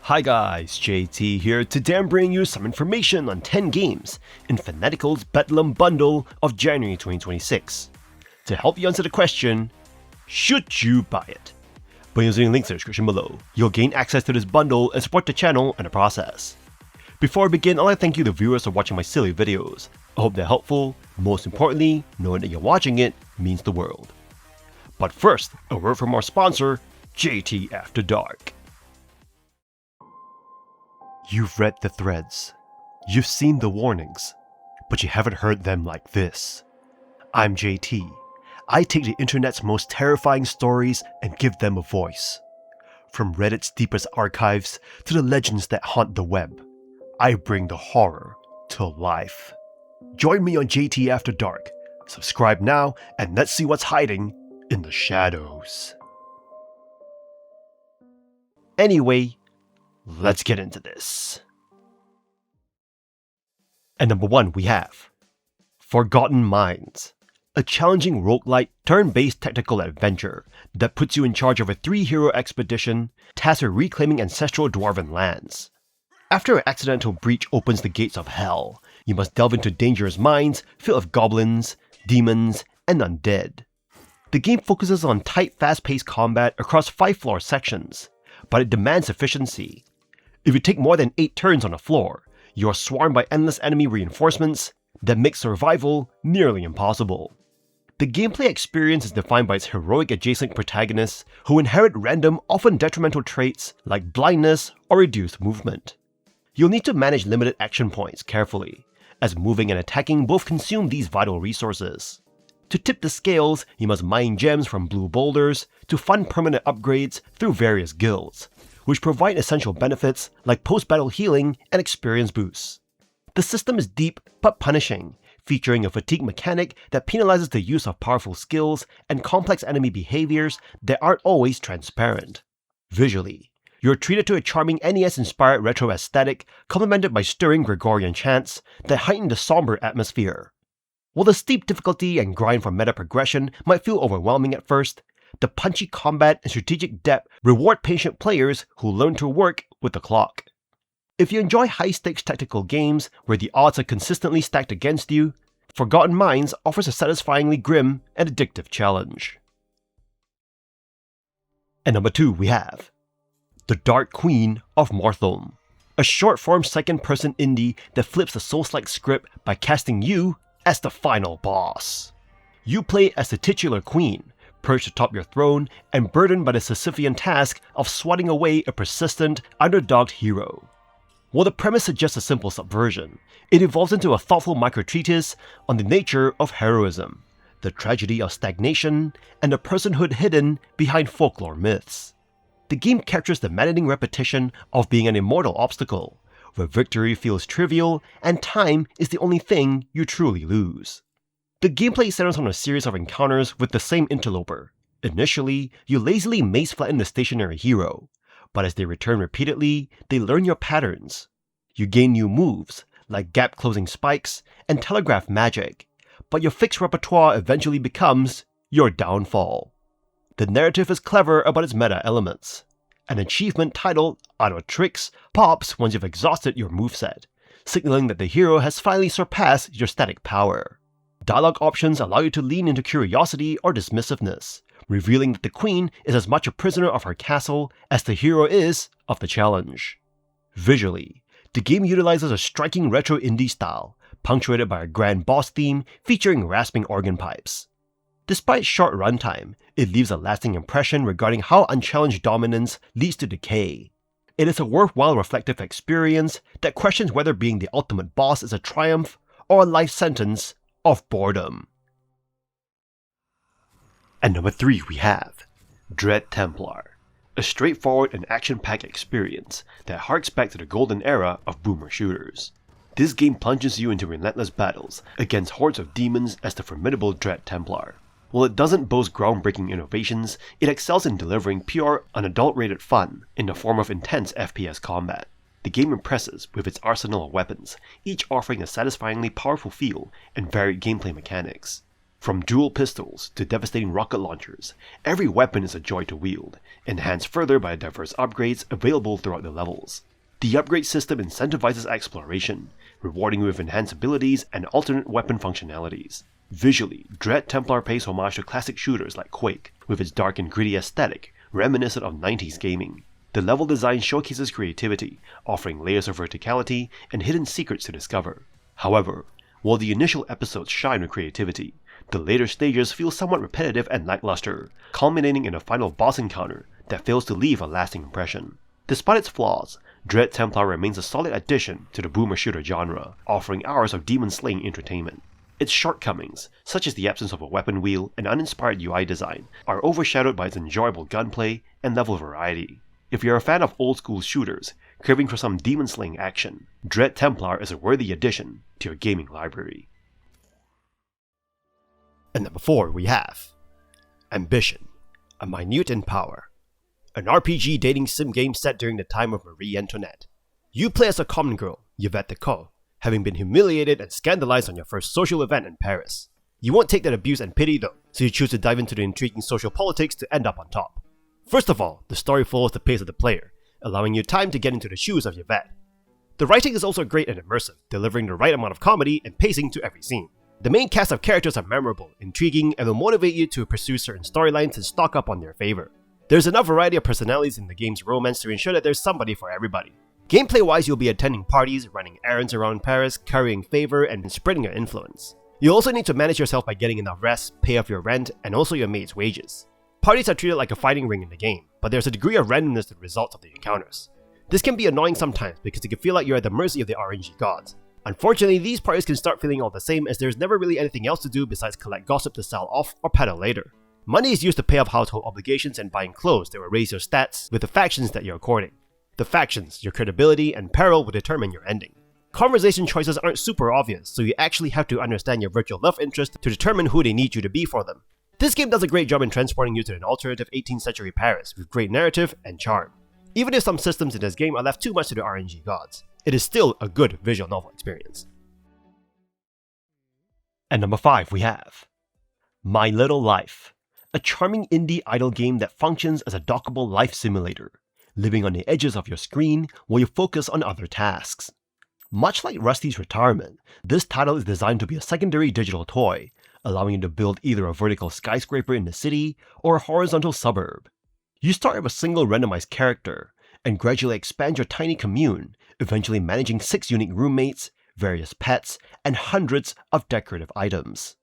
Hi guys, JT here. Today I'm bringing you some information on 10 games in Fanatical's Bedlam bundle of January 2026. To help you answer the question, should you buy it? By using links in the description below, you'll gain access to this bundle and support the channel in the process. Before I begin, I'd like to thank you the viewers for watching my silly videos. I hope they're helpful. Most importantly, knowing that you're watching it means the world. But first, a word from our sponsor, JT After Dark. You've read the threads, you've seen the warnings, but you haven't heard them like this. I'm JT. I take the internet's most terrifying stories and give them a voice. From Reddit's deepest archives to the legends that haunt the web, I bring the horror to life. Join me on JT After Dark. Subscribe now and let's see what's hiding in the shadows. Anyway, let's get into this. At number 1 we have Forgotten Mines, a challenging roguelite turn-based tactical adventure that puts you in charge of a 3-hero expedition tasked with reclaiming ancestral dwarven lands. After an accidental breach opens the gates of hell, you must delve into dangerous mines filled with goblins, demons, and undead. The game focuses on tight, fast-paced combat across 5 floor sections, but it demands efficiency. If you take more than 8 turns on a floor, you are swarmed by endless enemy reinforcements that make survival nearly impossible. The gameplay experience is defined by its heroic adjacent protagonists who inherit random, often detrimental traits like blindness or reduced movement. You'll need to manage limited action points carefully, as moving and attacking both consume these vital resources. To tip the scales, you must mine gems from blue boulders to fund permanent upgrades through various guilds, which provide essential benefits like post-battle healing and experience boosts. The system is deep but punishing, featuring a fatigue mechanic that penalizes the use of powerful skills and complex enemy behaviors that aren't always transparent. Visually, you're treated to a charming NES-inspired retro aesthetic complemented by stirring Gregorian chants that heighten the somber atmosphere. While the steep difficulty and grind for meta progression might feel overwhelming at first, the punchy combat and strategic depth reward patient players who learn to work with the clock. If you enjoy high-stakes tactical games where the odds are consistently stacked against you, Forgotten Mines offers a satisfyingly grim and addictive challenge. At number 2 we have The Dark Queen of Mortholme, a short-form second-person indie that flips the Souls-like script by casting you as the final boss. You play as the titular queen, perched atop your throne and burdened by the Sisyphean task of swatting away a persistent, underdogged hero. While the premise suggests a simple subversion, it evolves into a thoughtful micro-treatise on the nature of heroism, the tragedy of stagnation, and the personhood hidden behind folklore myths. The game captures the maddening repetition of being an immortal obstacle, where victory feels trivial and time is the only thing you truly lose. The gameplay centers on a series of encounters with the same interloper. Initially, you lazily mace-flatten the stationary hero, but as they return repeatedly, they learn your patterns. You gain new moves, like gap-closing spikes and telegraph magic, but your fixed repertoire eventually becomes your downfall. The narrative is clever about its meta elements. An achievement titled Auto Tricks pops once you've exhausted your moveset, signaling that the hero has finally surpassed your static power. Dialogue options allow you to lean into curiosity or dismissiveness, revealing that the queen is as much a prisoner of her castle as the hero is of the challenge. Visually, the game utilizes a striking retro indie style, punctuated by a grand boss theme featuring rasping organ pipes. Despite short runtime, it leaves a lasting impression regarding how unchallenged dominance leads to decay. It is a worthwhile reflective experience that questions whether being the ultimate boss is a triumph or a life sentence of boredom. At number 3 we have Dread Templar, a straightforward and action-packed experience that harks back to the golden era of boomer shooters. This game plunges you into relentless battles against hordes of demons as the formidable Dread Templar. While it doesn't boast groundbreaking innovations, it excels in delivering pure, unadulterated fun in the form of intense FPS combat. The game impresses with its arsenal of weapons, each offering a satisfyingly powerful feel and varied gameplay mechanics. From dual pistols to devastating rocket launchers, every weapon is a joy to wield, enhanced further by diverse upgrades available throughout the levels. The upgrade system incentivizes exploration, rewarding you with enhanced abilities and alternate weapon functionalities. Visually, Dread Templar pays homage to classic shooters like Quake, with its dark and gritty aesthetic, reminiscent of 90s gaming. The level design showcases creativity, offering layers of verticality and hidden secrets to discover. However, while the initial episodes shine with creativity, the later stages feel somewhat repetitive and lackluster, culminating in a final boss encounter that fails to leave a lasting impression. Despite its flaws, Dread Templar remains a solid addition to the boomer shooter genre, offering hours of demon-slaying entertainment. Its shortcomings, such as the absence of a weapon wheel and uninspired UI design, are overshadowed by its enjoyable gunplay and level variety. If you're a fan of old-school shooters, craving for some demon-slaying action, Dread Templar is a worthy addition to your gaming library. And number 4 we have Ambition, a Minuet in Power. An RPG dating sim game set during the time of Marie Antoinette. You play as a common girl, Yvette de Caux, having been humiliated and scandalized on your first social event in Paris. You won't take that abuse and pity though, so you choose to dive into the intriguing social politics to end up on top. First of all, the story follows the pace of the player, allowing you time to get into the shoes of Yvette. The writing is also great and immersive, delivering the right amount of comedy and pacing to every scene. The main cast of characters are memorable, intriguing, and will motivate you to pursue certain storylines and stock up on their favor. There's enough variety of personalities in the game's romance to ensure that there's somebody for everybody. Gameplay-wise, you'll be attending parties, running errands around Paris, currying favor, and spreading your influence. You also need to manage yourself by getting enough rest, pay off your rent, and also your maid's wages. Parties are treated like a fighting ring in the game, but there's a degree of randomness to the results of the encounters. This can be annoying sometimes because it can feel like you're at the mercy of the RNG gods. Unfortunately, these parties can start feeling all the same as there's never really anything else to do besides collect gossip to sell off or peddle later. Money is used to pay off household obligations and buying clothes that will raise your stats with the factions that you're courting. The factions, your credibility, and peril will determine your ending. Conversation choices aren't super obvious, so you actually have to understand your virtual love interest to determine who they need you to be for them. This game does a great job in transporting you to an alternative 18th century Paris with great narrative and charm. Even if some systems in this game are left too much to the RNG gods, it is still a good visual novel experience. And number 5 we have My Little Life, a charming indie idle game that functions as a dockable life simulator, living on the edges of your screen while you focus on other tasks. Much like Rusty's Retirement, this title is designed to be a secondary digital toy, allowing you to build either a vertical skyscraper in the city or a horizontal suburb. You start with a single randomized character, and gradually expand your tiny commune, eventually managing 6 unique roommates, various pets, and hundreds of decorative items.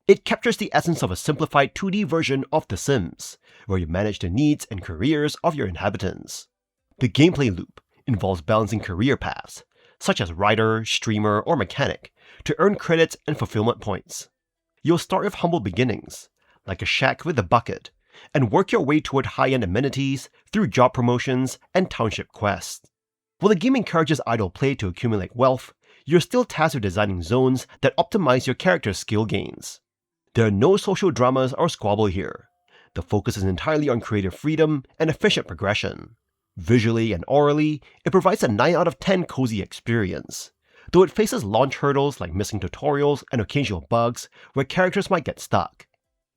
It captures the essence of a simplified 2D version of The Sims, where you manage the needs and careers of your inhabitants. The gameplay loop involves balancing career paths, such as writer, streamer, or mechanic, to earn credits and fulfillment points. You'll start with humble beginnings, like a shack with a bucket, and work your way toward high-end amenities through job promotions and township quests. While the game encourages idle play to accumulate wealth, you're still tasked with designing zones that optimize your character's skill gains. There are no social dramas or squabble here. The focus is entirely on creative freedom and efficient progression. Visually and orally, it provides a 9 out of 10 cozy experience, though it faces launch hurdles like missing tutorials and occasional bugs where characters might get stuck.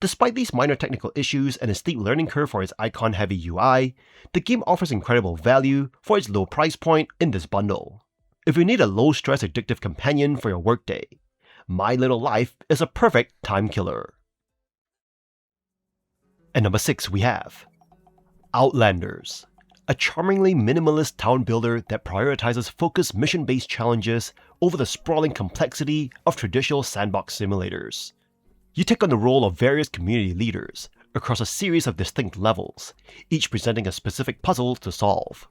Despite these minor technical issues and a steep learning curve for its icon-heavy UI, the game offers incredible value for its low price point in this bundle. If you need a low-stress addictive companion for your workday, My Little Life is a perfect time killer. And number 6 we have Outlanders, a charmingly minimalist town builder that prioritizes focused mission-based challenges over the sprawling complexity of traditional sandbox simulators. You take on the role of various community leaders across a series of distinct levels, each presenting a specific puzzle to solve.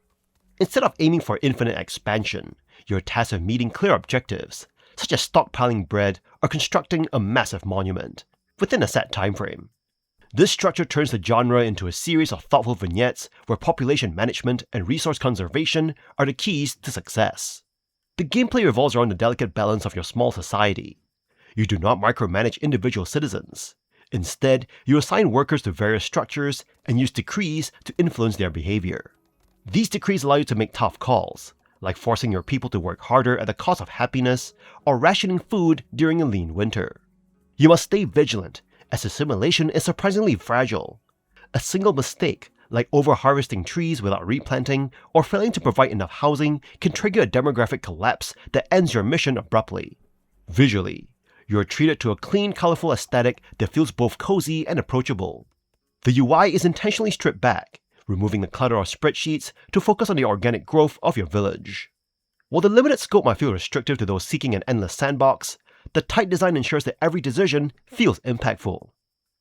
Instead of aiming for infinite expansion, you're tasked with meeting clear objectives, such as stockpiling bread or constructing a massive monument, within a set time frame. This structure turns the genre into a series of thoughtful vignettes where population management and resource conservation are the keys to success. The gameplay revolves around the delicate balance of your small society. You do not micromanage individual citizens. Instead, you assign workers to various structures and use decrees to influence their behavior. These decrees allow you to make tough calls, like forcing your people to work harder at the cost of happiness or rationing food during a lean winter. You must stay vigilant, as the simulation is surprisingly fragile. A single mistake, like over-harvesting trees without replanting or failing to provide enough housing, can trigger a demographic collapse that ends your mission abruptly. Visually, you are treated to a clean, colorful aesthetic that feels both cozy and approachable. The UI is intentionally stripped back, removing the clutter of spreadsheets to focus on the organic growth of your village. While the limited scope might feel restrictive to those seeking an endless sandbox, the tight design ensures that every decision feels impactful.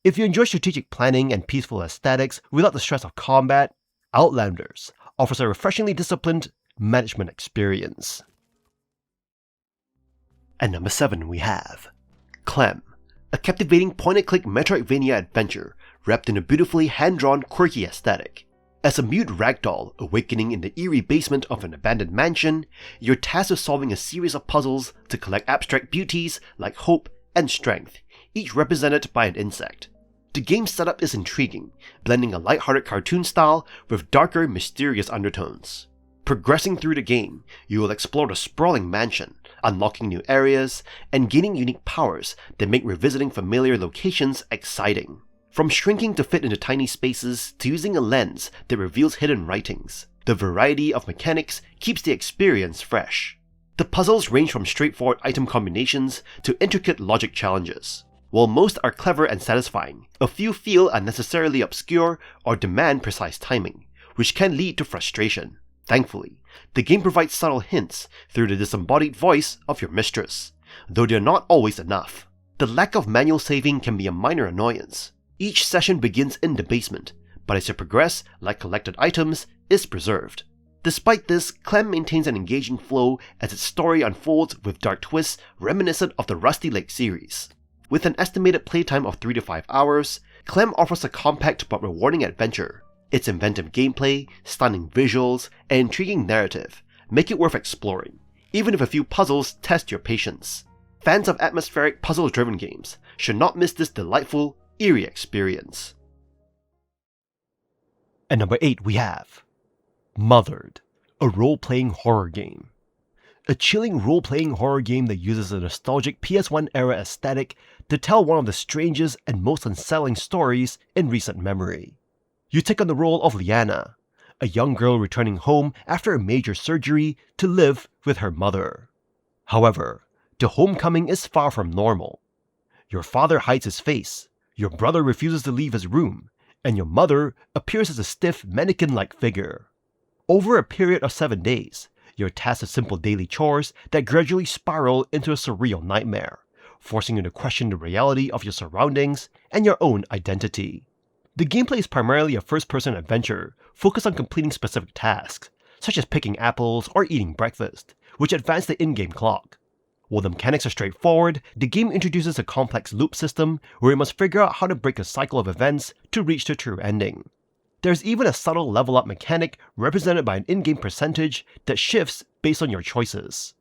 If you enjoy strategic planning and peaceful aesthetics without the stress of combat, Outlanders offers a refreshingly disciplined management experience. At number 7 we have CLeM, a captivating point-and-click Metroidvania adventure wrapped in a beautifully hand-drawn, quirky aesthetic. As a mute ragdoll awakening in the eerie basement of an abandoned mansion, you're tasked with solving a series of puzzles to collect abstract beauties like hope and strength, each represented by an insect. The game's setup is intriguing, blending a lighthearted cartoon style with darker, mysterious undertones. Progressing through the game, you will explore the sprawling mansion, unlocking new areas, and gaining unique powers that make revisiting familiar locations exciting. From shrinking to fit into tiny spaces to using a lens that reveals hidden writings, the variety of mechanics keeps the experience fresh. The puzzles range from straightforward item combinations to intricate logic challenges. While most are clever and satisfying, a few feel unnecessarily obscure or demand precise timing, which can lead to frustration. Thankfully, the game provides subtle hints through the disembodied voice of your mistress, though they're not always enough. The lack of manual saving can be a minor annoyance. Each session begins in the basement, but as you progress, like collected items, is preserved. Despite this, CLeM maintains an engaging flow as its story unfolds with dark twists reminiscent of the Rusty Lake series. With an estimated playtime of 3 to 5 hours, CLeM offers a compact but rewarding adventure. Its inventive gameplay, stunning visuals, and intriguing narrative make it worth exploring, even if a few puzzles test your patience. Fans of atmospheric, puzzle-driven games should not miss this delightful, eerie experience. At number 8 we have Mothered, a role-playing horror game. A chilling role-playing horror game that uses a nostalgic PS1 era aesthetic to tell one of the strangest and most unsettling stories in recent memory. You take on the role of Liana, a young girl returning home after a major surgery to live with her mother. However, the homecoming is far from normal. Your father hides his face, your brother refuses to leave his room, and your mother appears as a stiff, mannequin-like figure. Over a period of 7 days, you're tasked with simple daily chores that gradually spiral into a surreal nightmare, forcing you to question the reality of your surroundings and your own identity. The gameplay is primarily a first-person adventure focused on completing specific tasks, such as picking apples or eating breakfast, which advance the in-game clock. While the mechanics are straightforward, the game introduces a complex loop system where you must figure out how to break a cycle of events to reach the true ending. There's even a subtle level up mechanic represented by an in-game percentage that shifts based on your choices.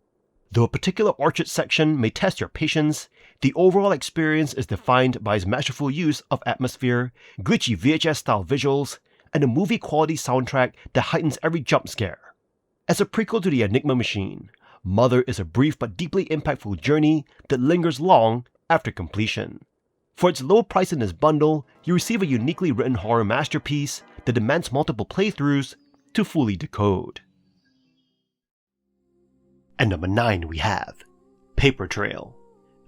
Though a particular orchard section may test your patience, the overall experience is defined by its masterful use of atmosphere, glitchy VHS-style visuals, and a movie-quality soundtrack that heightens every jump scare. As a prequel to the Enigma Machine, Mother is a brief but deeply impactful journey that lingers long after completion. For its low price in this bundle, you receive a uniquely written horror masterpiece that demands multiple playthroughs to fully decode. At number 9 we have Paper Trail,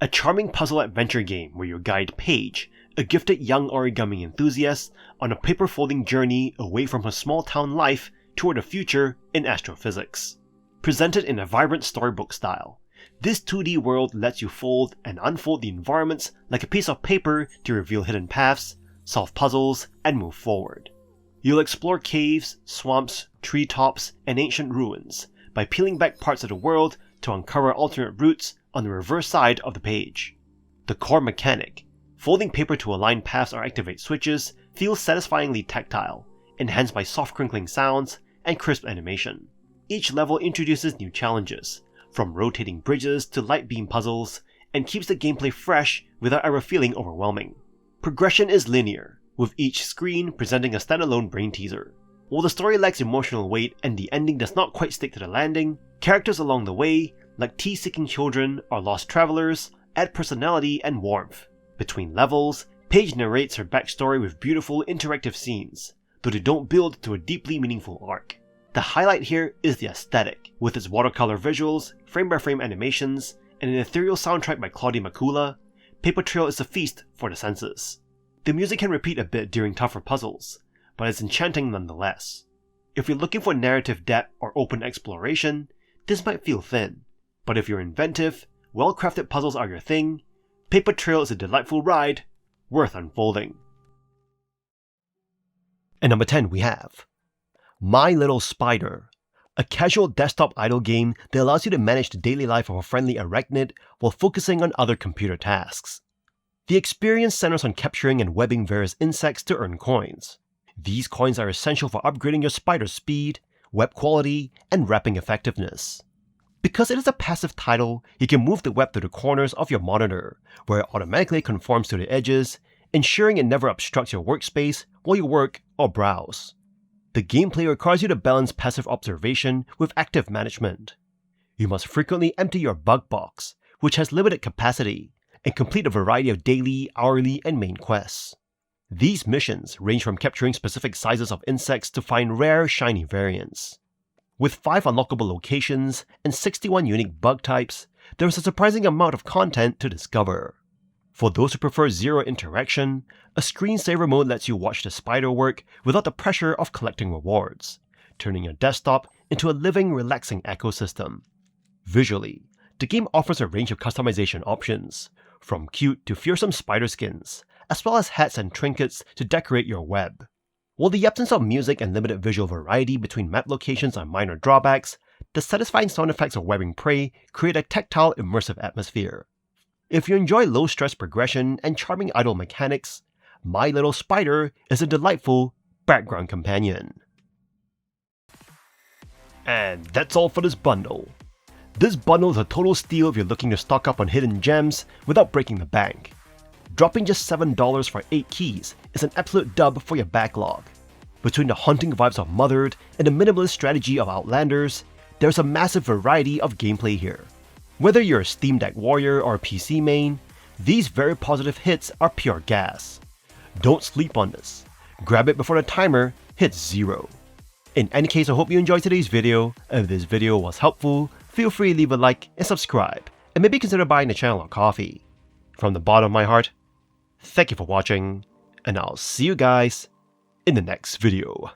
a charming puzzle adventure game where you guide Paige, a gifted young origami enthusiast, on a paper folding journey away from her small town life toward a future in astrophysics. Presented in a vibrant storybook style, this 2D world lets you fold and unfold the environments like a piece of paper to reveal hidden paths, solve puzzles, and move forward. You'll explore caves, swamps, treetops, and ancient ruins by peeling back parts of the world to uncover alternate routes on the reverse side of the page. The core mechanic, folding paper to align paths or activate switches, feels satisfyingly tactile, enhanced by soft crinkling sounds and crisp animation. Each level introduces new challenges, from rotating bridges to light beam puzzles, and keeps the gameplay fresh without ever feeling overwhelming. Progression is linear, with each screen presenting a standalone brain teaser. While the story lacks emotional weight and the ending does not quite stick to the landing, characters along the way, like tea-seeking children or lost travelers, add personality and warmth. Between levels, Paige narrates her backstory with beautiful interactive scenes, though they don't build to a deeply meaningful arc. The highlight here is the aesthetic, with its watercolor visuals, frame-by-frame animations, and an ethereal soundtrack by Claudia Makula. Paper Trail is a feast for the senses. The music can repeat a bit during tougher puzzles, but it's enchanting nonetheless. If you're looking for narrative depth or open exploration, this might feel thin, but if you're inventive, well-crafted puzzles are your thing, Paper Trail is a delightful ride, worth unfolding. And number 10 we have My Little Spider, a casual desktop idle game that allows you to manage the daily life of a friendly arachnid while focusing on other computer tasks. The experience centers on capturing and webbing various insects to earn coins. These coins are essential for upgrading your spider's speed, web quality, and wrapping effectiveness. Because it is a passive title, you can move the web to the corners of your monitor, where it automatically conforms to the edges, ensuring it never obstructs your workspace while you work or browse. The gameplay requires you to balance passive observation with active management. You must frequently empty your bug box, which has limited capacity, and complete a variety of daily, hourly, and main quests. These missions range from capturing specific sizes of insects to find rare, shiny variants. With 5 unlockable locations and 61 unique bug types, there is a surprising amount of content to discover. For those who prefer zero interaction, a screensaver mode lets you watch the spider work without the pressure of collecting rewards, turning your desktop into a living, relaxing ecosystem. Visually, the game offers a range of customization options, from cute to fearsome spider skins, as well as hats and trinkets to decorate your web. While the absence of music and limited visual variety between map locations are minor drawbacks, the satisfying sound effects of webbing prey create a tactile, immersive atmosphere. If you enjoy low-stress progression and charming idle mechanics, My Little Spider is a delightful background companion. And that's all for this bundle. This bundle is a total steal if you're looking to stock up on hidden gems without breaking the bank. Dropping just $7 for 8 keys is an absolute dub for your backlog. Between the haunting vibes of Mothered and the minimalist strategy of Outlanders, there's a massive variety of gameplay here. Whether you're a Steam Deck warrior or a PC main, these very positive hits are pure gas. Don't sleep on this. Grab it before the timer hits 0. In any case, I hope you enjoyed today's video. If this video was helpful, feel free to leave a like and subscribe, and maybe consider buying the channel a coffee. From the bottom of my heart, thank you for watching, and I'll see you guys in the next video.